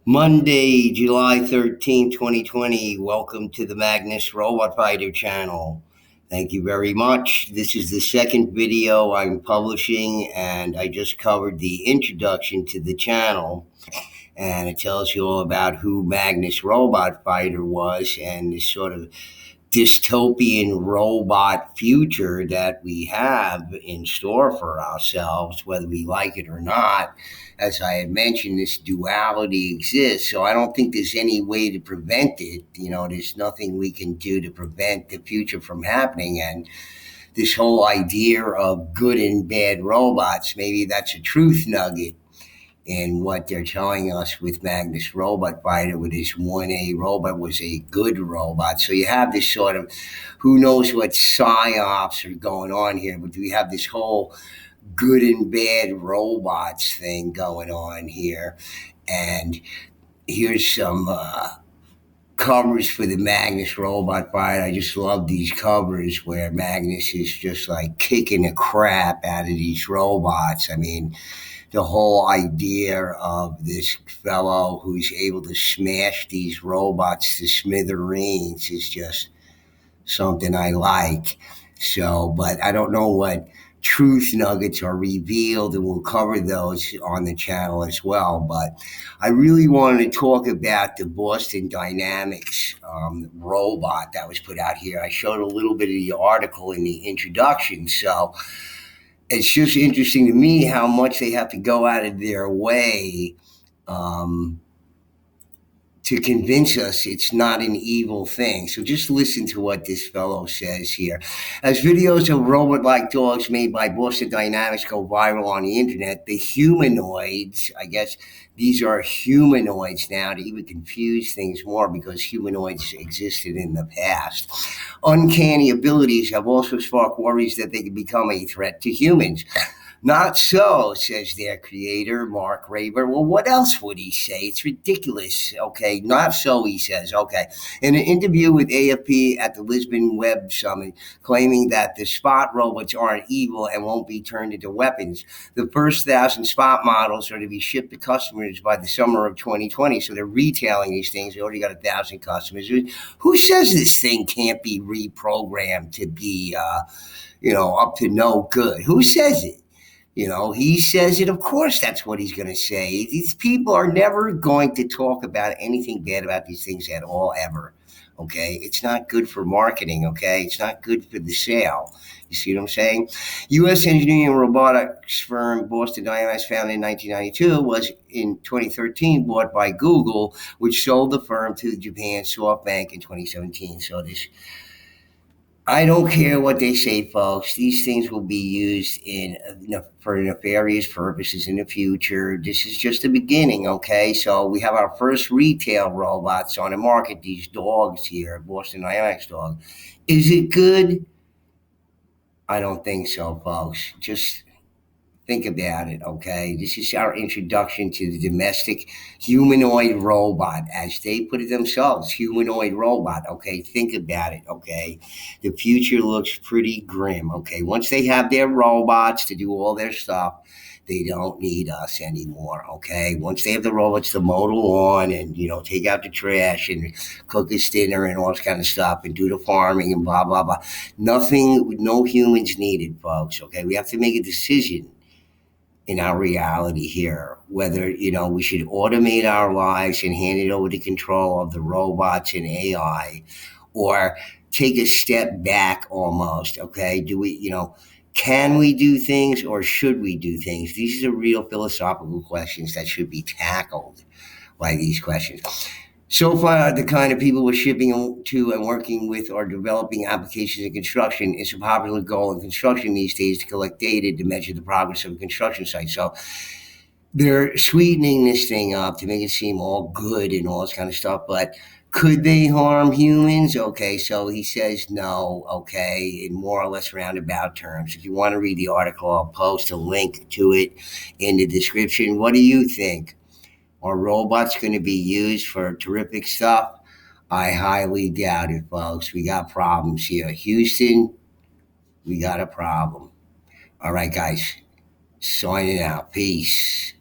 Monday, July 13th, 2020. Welcome to the Magnus Robot Fighter channel. Thank you very much. This is the second video I'm publishing, and I just covered the introduction to the channel. And it tells you all about who Magnus Robot Fighter was and this sort of dystopian robot future that we have in store for ourselves, whether we like it or not. As I had mentioned, this duality exists, so I don't think there's any way to prevent it. There's nothing we can do to prevent the future from happening. And this whole idea of good and bad robots, maybe that's a truth nugget in what they're telling us with Magnus Robot Fighter, with his 1A robot was a good robot. So you have this sort of, who knows what psyops are going on here, but we have this whole good and bad robots thing going on here. And here's some covers for the Magnus Robot Fighter. I just love these covers where Magnus is just like kicking the crap out of these robots. I mean, the whole idea of this fellow who's able to smash these robots to smithereens is just something I like. So, but I don't know what truth nuggets are revealed, and we'll cover those on the channel as well. But I really wanted to talk about the Boston Dynamics robot that was put out here. I showed a little bit of the article in the introduction. So, it's just interesting to me how much they have to go out of their way um, to convince us it's not an evil thing. So just listen to what this fellow says here. As videos of robot-like dogs made by Boston Dynamics go viral on the internet, the humanoids, I guess these are humanoids now to even confuse things more because humanoids existed in the past. Uncanny abilities have also sparked worries that they could become a threat to humans. Not so, says their creator, Mark Raber. Well, what else would he say? It's ridiculous. Okay, not so, he says. Okay. In an interview with AFP at the Lisbon Web Summit, claiming that the Spot robots aren't evil and won't be turned into weapons. The first 1,000 Spot models are to be shipped to customers by the summer of 2020. So they're retailing these things. They already got 1,000 customers. Who says this thing can't be reprogrammed to be, up to no good? Who says it? He says it. Of course, that's what he's going to say. These people are never going to talk about anything bad about these things at all, ever. Okay. It's not good for marketing. Okay. It's not good for the sale. You see what I'm saying? U.S. engineering and robotics firm Boston Dynamics, founded in 1992, was in 2013 bought by Google, which sold the firm to Japan SoftBank in 2017. So this I don't care what they say, folks. These things will be used for nefarious purposes in the future. This is just the beginning, okay? So we have our first retail robots on the market. These dogs here, Boston Dynamics dog. Is it good? I don't think so, folks. Just think about it, okay? This is our introduction to the domestic humanoid robot, as they put it themselves, humanoid robot, okay? Think about it, okay? The future looks pretty grim, okay? Once they have their robots to do all their stuff, they don't need us anymore, okay? Once they have the robots to mow the lawn and, take out the trash and cook us dinner and all this kind of stuff and do the farming and blah, blah, blah. Nothing, no humans needed, folks, okay? We have to make a decision in our reality here, whether we should automate our lives and hand it over to control of the robots and AI, or take a step back almost. Okay, do we, can we do things or should we do things? These are real philosophical questions that should be tackled by these questions. So far, the kind of people we're shipping to and working with are developing applications in construction. It's a popular goal in construction these days to collect data to measure the progress of a construction site. So they're sweetening this thing up to make it seem all good and all this kind of stuff. But could they harm humans? Okay, so he says no, okay, in more or less roundabout terms. If you want to read the article, I'll post a link to it in the description. What do you think? Are robots going to be used for terrific stuff? I highly doubt it, folks. We got problems here. Houston, we got a problem. All right, guys. Signing out. Peace.